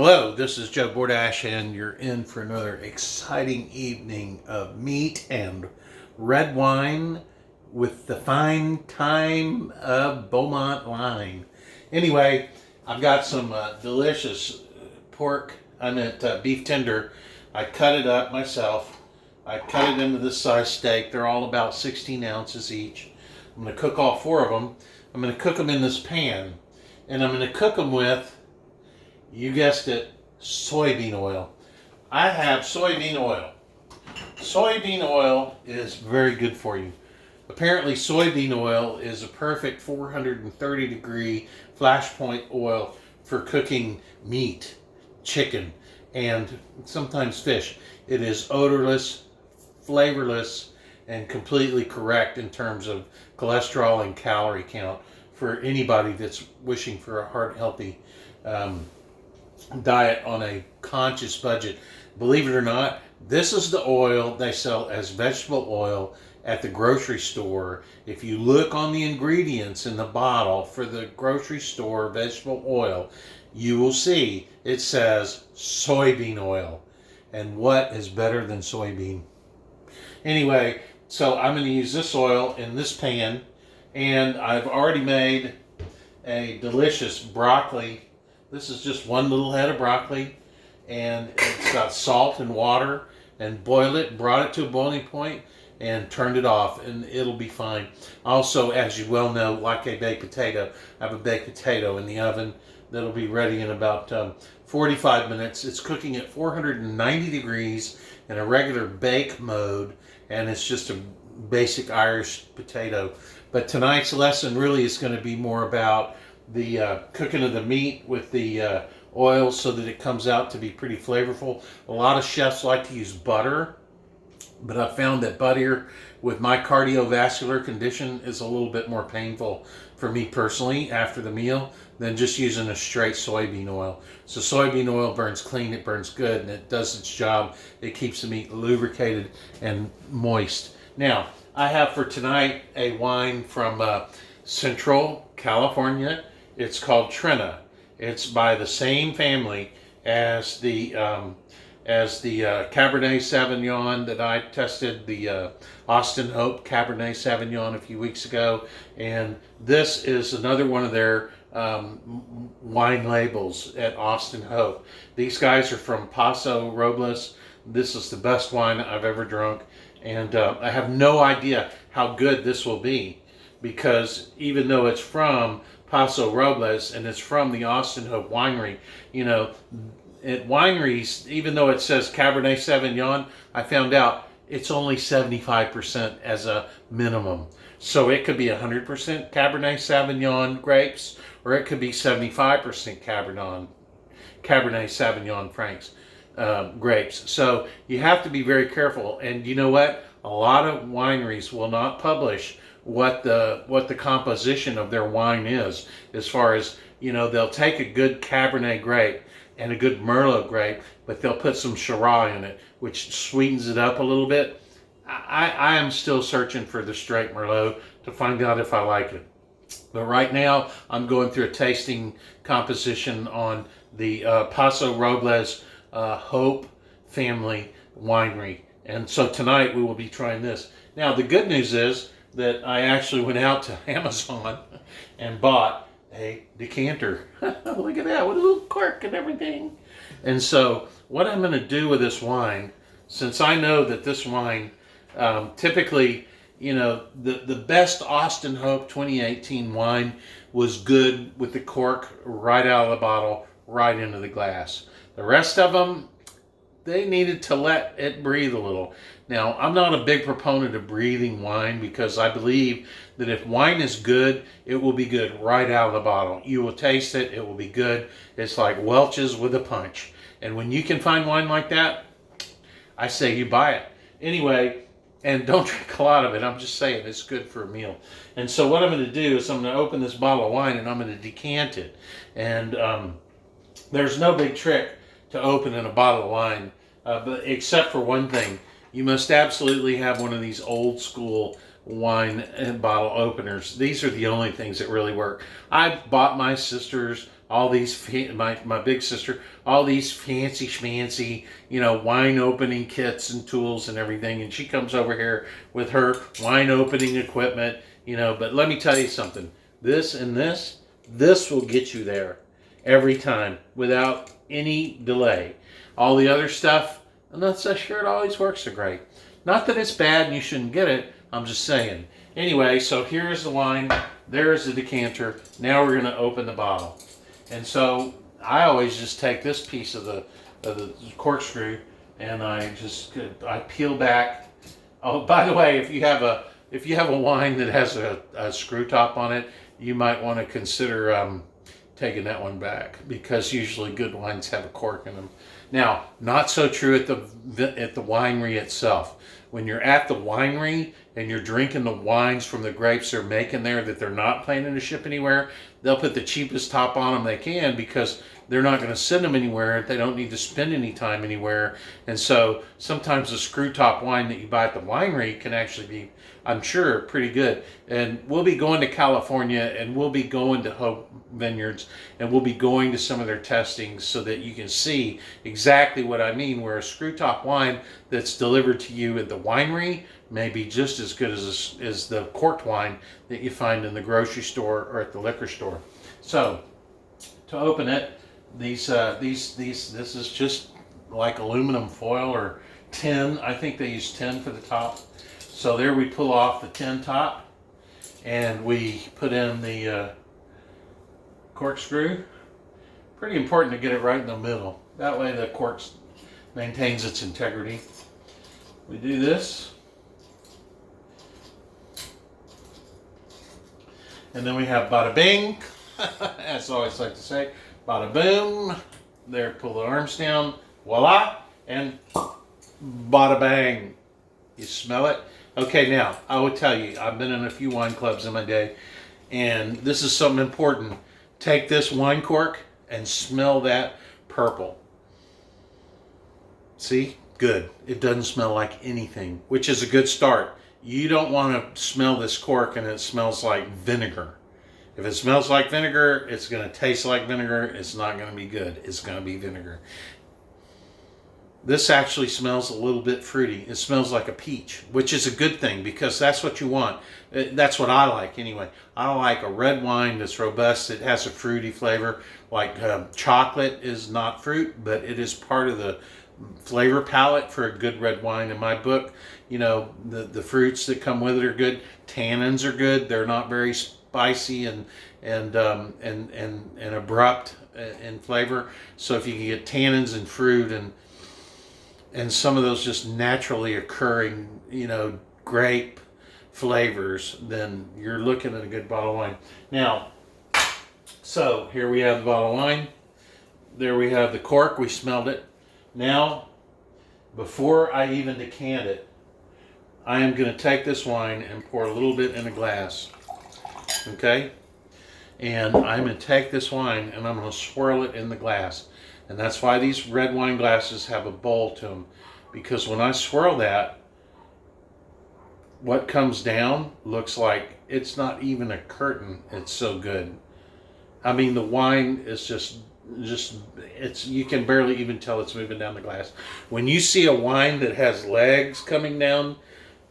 Hello, this is Joe Bordash, and you're in for another exciting evening of meat and red wine with the fine thyme of Beaumont wine. Anyway, I've got some delicious pork, beef tender. I cut it up myself. I cut it into this size steak. They're all about 16 ounces each. I'm going to cook all four of them. I'm going to cook them in this pan, and I'm going to cook them with, you guessed it, soybean oil. I have soybean oil. Soybean oil is very good for you. Apparently, soybean oil is a perfect 430 degree flash point oil for cooking meat, chicken, and sometimes fish. It is odorless, flavorless, and completely correct in terms of cholesterol and calorie count for anybody that's wishing for a heart healthy diet on a conscious budget. Believe it or not, this is the oil they sell as vegetable oil at the grocery store. If you look on the ingredients in the bottle for the grocery store vegetable oil, you will see it says soybean oil. And what is better than soybean? Anyway, so I'm going to use this oil in this pan, and I've already made a delicious broccoli. This is just one little head of broccoli, and it's got salt and water, and boil it, brought it to a boiling point, and turned it off, and it'll be fine. Also, as you well know, like a baked potato, I have a baked potato in the oven that'll be ready in about 45 minutes. It's cooking at 490 degrees in a regular bake mode, and it's just a basic Irish potato. But tonight's lesson really is going to be more about the cooking of the meat with the oil so that it comes out to be pretty flavorful. A lot of chefs like to use butter, but I found that butter with my cardiovascular condition is a little bit more painful for me personally after the meal than just using a straight soybean oil. So soybean oil burns clean, it burns good, and it does its job. It keeps the meat lubricated and moist. Now, I have for tonight a wine from Central California. It's called Trina. It's by the same family as the Cabernet Sauvignon that I tested, the Austin Hope Cabernet Sauvignon a few weeks ago. And this is another one of their wine labels at Austin Hope. These guys are from Paso Robles. This is the best wine I've ever drunk. And I have no idea how good this will be, because even though it's from Paso Robles and it's from the Austin Hope Winery, you know, at wineries, even though it says Cabernet Sauvignon, I found out it's only 75% as a minimum. So it could be 100% Cabernet Sauvignon grapes, or it could be 75% Cabernet Sauvignon Franks grapes. So you have to be very careful. And you know what? A lot of wineries will not publish what the composition of their wine is, as far as, you know, they'll take a good Cabernet grape and a good Merlot grape, but they'll put some Shiraz in it, which sweetens it up a little bit. I am still searching for the straight Merlot to find out if I like it. But right now, I'm going through a tasting composition on the Paso Robles Hope Family Winery. And so tonight we will be trying this. Now, the good news is that I actually went out to Amazon and bought a decanter. Look at that, with a little cork and everything. And so what I'm going to do with this wine, since I know that this wine, typically, you know, the best Austin Hope 2018 wine was good with the cork right out of the bottle, right into the glass. The rest of them, they needed to let it breathe a little. Now, I'm not a big proponent of breathing wine, because I believe that if wine is good, it will be good right out of the bottle. You will taste it, it will be good. It's like Welch's with a punch. And when you can find wine like that, I say you buy it. Anyway, and don't drink a lot of it. I'm just saying it's good for a meal. And so what I'm going to do is I'm going to open this bottle of wine and I'm going to decant it. And there's no big trick to opening a bottle of wine, but except for one thing. You must absolutely have one of these old school wine and bottle openers. These are the only things that really work. I bought my sister's all these, my big sister, all these fancy schmancy, wine opening kits and tools and everything. And she comes over here with her wine opening equipment, but let me tell you something. This and this will get you there every time without any delay. All the other stuff, I'm not so sure it always works so great. Not that it's bad and you shouldn't get it. I'm just saying. Anyway, so here's the wine. There's the decanter. Now we're going to open the bottle. And so I always just take this piece of the corkscrew and I peel back. Oh, by the way, if you have a wine that has a screw top on it, you might want to consider taking that one back, because usually good wines have a cork in them. Now, not so true at the winery itself. When you're at the winery and you're drinking the wines from the grapes they're making there that they're not planning to ship anywhere, they'll put the cheapest top on them they can, because they're not going to send them anywhere. They don't need to spend any time anywhere. And so sometimes the screw top wine that you buy at the winery can actually be, I'm sure, pretty good. And we'll be going to California, and we'll be going to Hope Vineyards, and we'll be going to some of their testings so that you can see exactly what I mean, where a screw top wine that's delivered to you at the winery may be just as good as the corked wine that you find in the grocery store or at the liquor store. So to open it, this is just like aluminum foil or tin. I think they use tin for the top. So there we pull off the tin top and we put in the corkscrew. Pretty important to get it right in the middle. That way the cork maintains its integrity. We do this. And then we have bada bing, as I always like to say, bada boom. There, pull the arms down, voila, and bada bang. You smell it? Okay, now, I will tell you, I've been in a few wine clubs in my day, and this is something important. Take this wine cork and smell that purple. See? Good. It doesn't smell like anything, which is a good start. You don't want to smell this cork and it smells like vinegar. If it smells like vinegar, it's going to taste like vinegar. It's not going to be good. It's going to be vinegar. This actually smells a little bit fruity. It smells like a peach, which is a good thing, because that's what you want. That's what I like anyway. I like a red wine that's robust. It has a fruity flavor. Like chocolate is not fruit, but it is part of the flavor palette for a good red wine in my book. The fruits that come with it are good. Tannins are good. They're not very spicy and abrupt in flavor. So if you can get tannins and fruit and some of those just naturally occurring, grape flavors, then you're looking at a good bottle of wine. Now, so here we have the bottle of wine. There we have the cork. We smelled it. Now, before I even decant it, I am going to take this wine and pour a little bit in a glass. Okay? And I'm going to take this wine and I'm going to swirl it in the glass. And that's why these red wine glasses have a bowl to them. Because when I swirl that, what comes down looks like it's not even a curtain. It's so good. I mean, the wine is just you can barely even tell it's moving down the glass. When you see a wine that has legs coming down,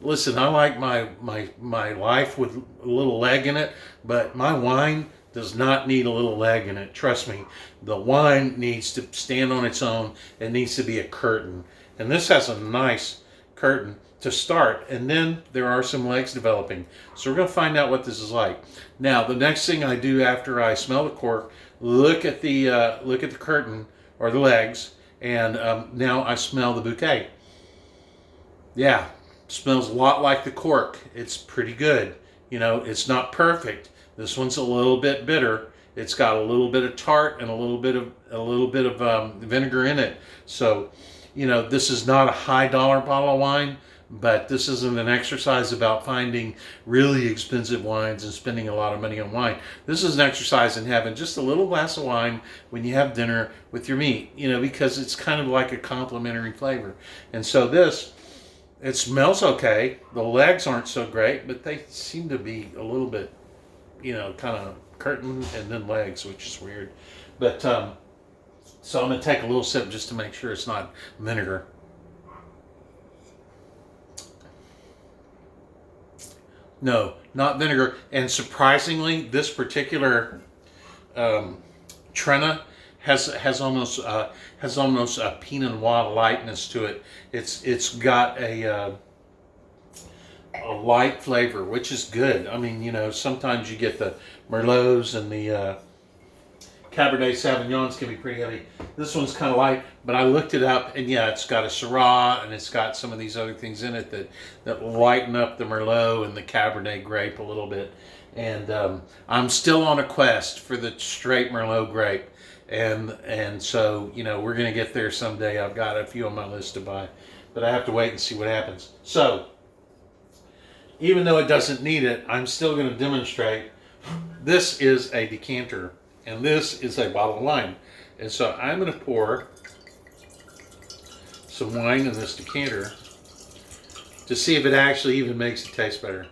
listen, I like my life with a little leg in it, but my wine does not need a little leg in it. Trust me, the wine needs to stand on its own. It needs to be a curtain. And this has a nice curtain to start, and then there are some legs developing. So we're going to find out what this is like. Now, the next thing I do after I smell the cork, look at the curtain or the legs, and now I smell the bouquet. Yeah, smells a lot like the cork. It's pretty good. It's not perfect. This one's a little bit bitter. It's got a little bit of tart and a little bit of vinegar in it. So, this is not a high dollar bottle of wine, but this isn't an exercise about finding really expensive wines and spending a lot of money on wine. This is an exercise in having just a little glass of wine when you have dinner with your meat, because it's kind of like a complementary flavor. And so it smells okay. The legs aren't so great, but they seem to be a little bit, kind of curtain and then legs, which is weird. But so I'm going to take a little sip just to make sure it's not vinegar. No, not vinegar. And surprisingly, this particular Trina has almost a Pinot Noir lightness to it. It's got a light flavor, which is good. I mean, you know, sometimes you get the Merlots and the Cabernet Sauvignons can be pretty heavy. This one's kind of light, but I looked it up, and yeah, it's got a Syrah, and it's got some of these other things in it that lighten up the Merlot and the Cabernet grape a little bit. And I'm still on a quest for the straight Merlot grape, and so, you know, we're gonna get there someday. I've got a few on my list to buy, but I have to wait and see what happens. So, even though it doesn't need it, I'm still going to demonstrate. This is a decanter, and this is a bottle of wine. And so I'm going to pour some wine in this decanter to see if it actually even makes it taste better.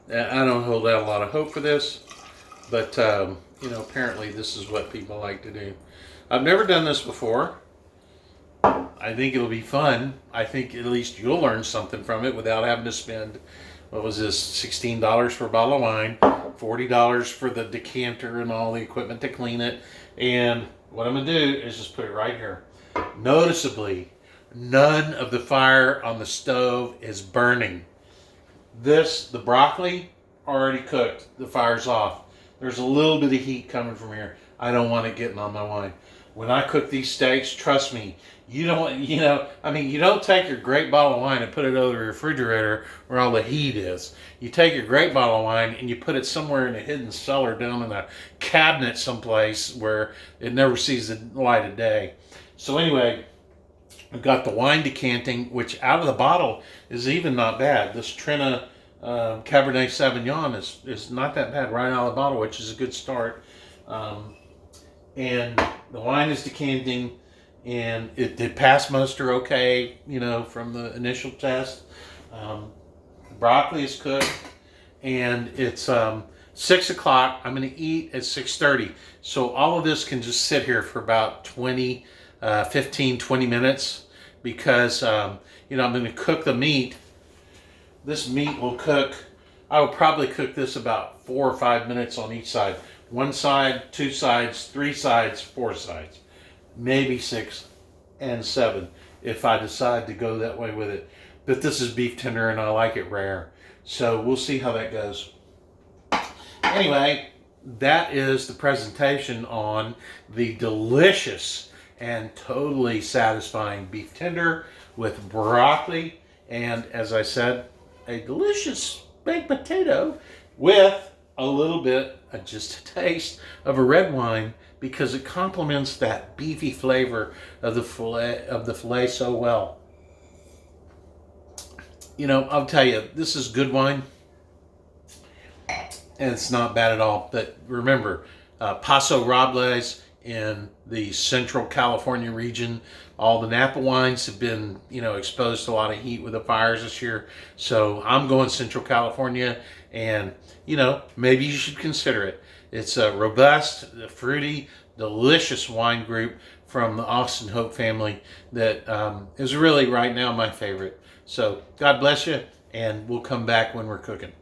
I don't hold out a lot of hope for this, but you know, apparently this is what people like to do. I've never done this before. I think it'll be fun. I think at least you'll learn something from it without having to spend, what was this, $16 for a bottle of wine, $40 for the decanter and all the equipment to clean it. And what I'm going to do is just put it right here. Noticeably, none of the fire on the stove is burning. The broccoli, already cooked. The fire's off. There's a little bit of heat coming from here. I don't want it getting on my wine. When I cook these steaks, trust me, you don't take your great bottle of wine and put it over the refrigerator where all the heat is. You take your great bottle of wine and you put it somewhere in a hidden cellar down in a cabinet someplace where it never sees the light of day. So anyway, I've got the wine decanting, which out of the bottle is even not bad. This Trina Cabernet Sauvignon is not that bad right out of the bottle, which is a good start. And the wine is decanting, and it did pass muster okay, you know, from the initial test. Broccoli is cooked, and it's 6 o'clock. I'm going to eat at 6:30. So all of this can just sit here for about 15, 20 minutes because, you know, I'm going to cook the meat. This meat will cook, I will probably cook this about 4 or 5 minutes on each side. One side, 2 sides, 3 sides, 4 sides. Maybe 6 and 7 if I decide to go that way with it. But this is beef tender and I like it rare. So we'll see how that goes. Anyway, that is the presentation on the delicious and totally satisfying beef tender with broccoli and, as I said, a delicious baked potato with a little bit, just a taste of a red wine because it complements that beefy flavor of the filet so well. You know, I'll tell you, this is good wine, and it's not bad at all. But remember, Paso Robles in the Central California region, all the Napa wines have been, you know, exposed to a lot of heat with the fires this year. So I'm going Central California, and, you know, maybe you should consider it. It's a robust, fruity, delicious wine group from the Austin Hope family that is really right now my favorite. So God bless you, and we'll come back when we're cooking.